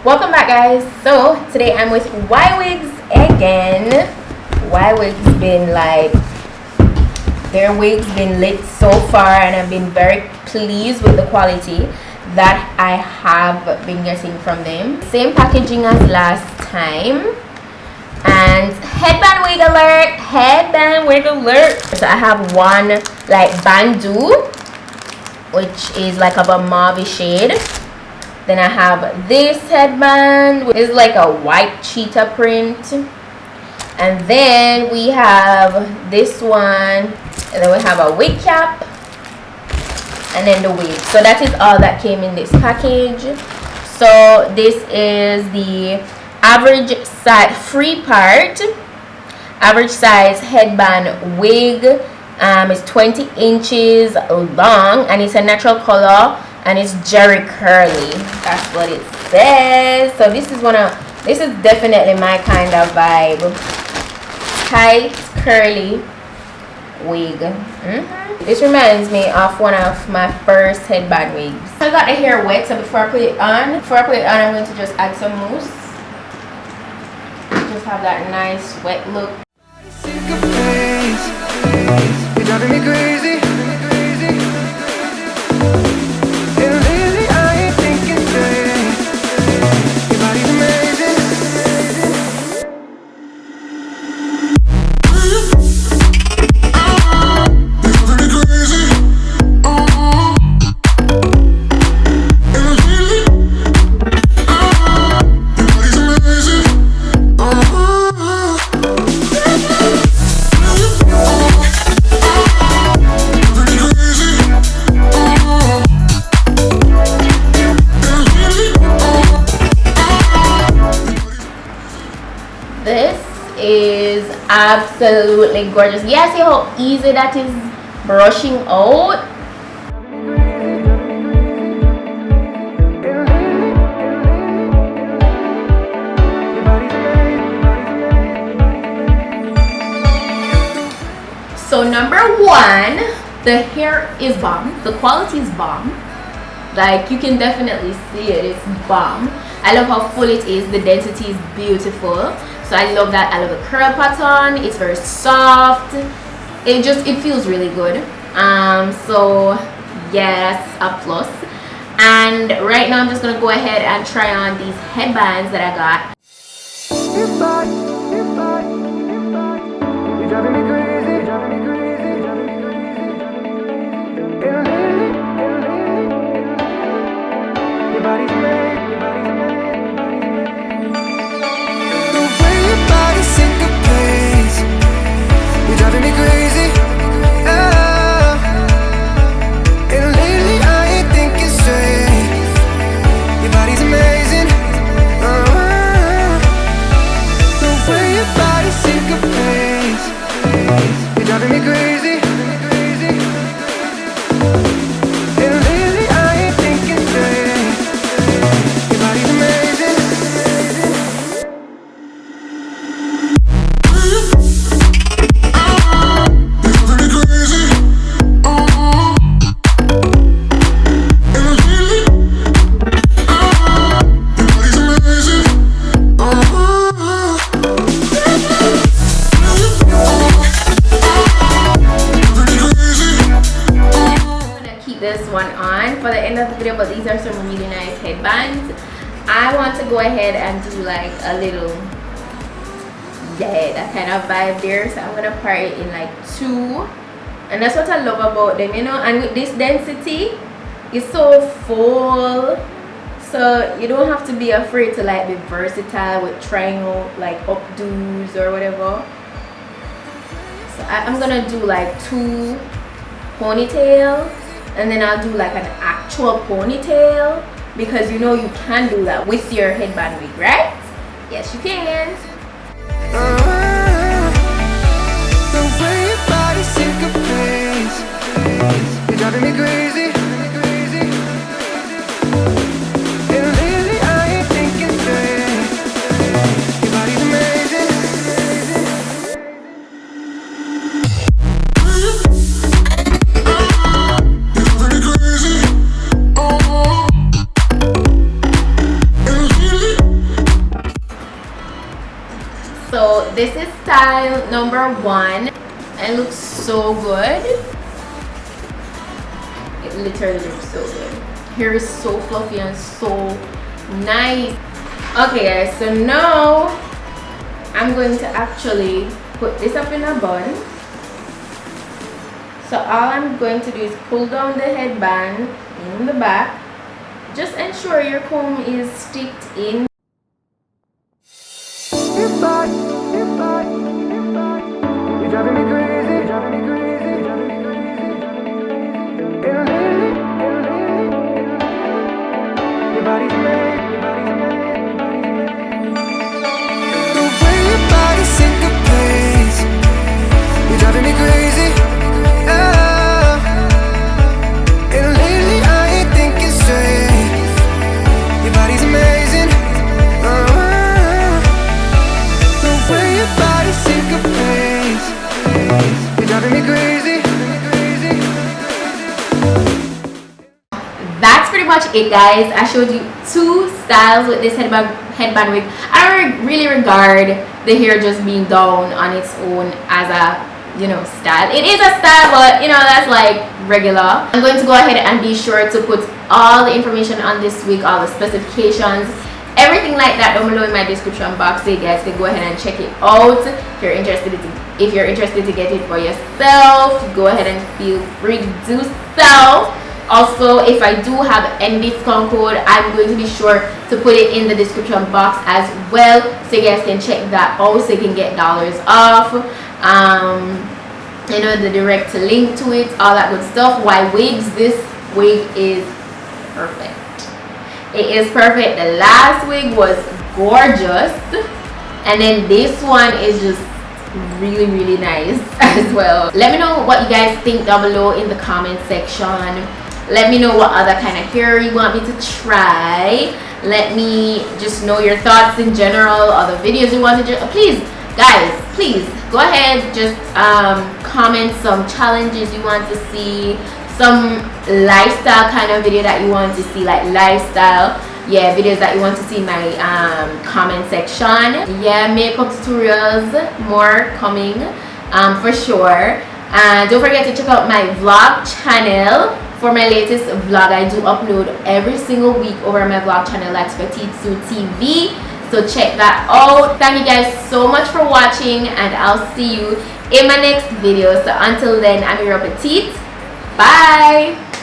Welcome back, guys. So today I'm with YWigs again. YWigs been like, their wigs been lit so far, and I've been very pleased with the quality that I have been getting from them. Same packaging as last time. And headband wig alert, headband wig alert. So I have one like bandeau, which is like of a mauve shade. Then I have this headband, which is like a white cheetah print. And then we have this one. And then we have a wig cap. And then the wig. So that is all that came in this package. So this is the average size, free part. Average size headband wig. It's 20 inches long. And it's a natural color. And it's jerry curly. That's what it says. So this is definitely my kind of vibe. Tight curly wig. This reminds me of one of my first headband wigs. I got the hair wet, so before I put it on, I'm going to just add some mousse. Just have that nice wet look. You're driving me crazy. This is absolutely gorgeous. Yeah, see how easy that is brushing out. So number one, the hair is bomb. The quality is bomb. Like, you can definitely see it. It's bomb. I love how full it is. The density is beautiful. So I love that. I love the curl pattern. It's very soft. It feels really good. So yes, a plus. And right now I'm just gonna go ahead and try on these headbands that I got. You're driving me crazy. Your body's made. You're driving me crazy. Oh. And lately I ain't thinking straight. Your body's amazing. The way your body syncopates. You're driving me crazy. And lately I ain't thinking straight. Your body's amazing. This one on for the end of the video, but these are some really nice headbands. I want to go ahead and do like a little, yeah, that kind of vibe there. So I'm gonna part it in like two, and that's what I love about them, you know. And with this density, it's so full, so you don't have to be afraid to like be versatile with trying out like updos or whatever. So I'm gonna do like two ponytails. And then I'll do like an actual ponytail, because you know you can do that with your headband wig, right? Yes, you can. The way your body syncopates, you're driving me crazy. And lately I ain't thinking straight. Your body's amazing. Crazy. this is style number 1. It looks so good. It literally looks so good. Hair is so fluffy and so nice. Okay guys, so now I'm going to actually put this up in a bun. So all I'm going to do is pull down the headband in the back. Just ensure your comb is sticked in. You're driving me crazy, you're driving me crazy, you're driving me crazy. Your body's made, your body's made, your body's made. The way your body syncopates, you're driving me crazy. And lately I ain't thinking straight. Your body's amazing. The way your body syncopates, you're driving me crazy. That's pretty much it, guys. I showed you 2 styles with this headband wig. I don't really regard the hair just being down on its own as a, you know, style. It is a style, but you know, that's like regular. I'm going to go ahead and be sure to put all the information on this wig, all the specifications, everything like that down below in my description box, so you guys can go ahead and check it out. If you're interested to get it for yourself, go ahead and feel free to do so. Also, if I do have any discount code, I'm going to be sure to put it in the description box as well, so you guys can check that out, so you can get dollars off. You know, the direct link to it, all that good stuff. YWigs, this wig is perfect. It is perfect. The last wig was gorgeous, and then this one is just really, really nice as well. Let me know what you guys think down below in the comment section. Let me know what other kind of hair you want me to try. Let me just know your thoughts in general, other videos you want to do. Please guys, please go ahead, just comment some challenges you want to see, some lifestyle kind of video that you want to see, like lifestyle, yeah, videos that you want to see in my comment section. Yeah, makeup tutorials, more coming for sure. And don't forget to check out my vlog channel for my latest vlog. I do upload every single week over my vlog channel, that's PETITE-SUE TV. So check that out. Thank you guys so much for watching, and I'll see you in my next video. So until then, I'm your Petite. Bye.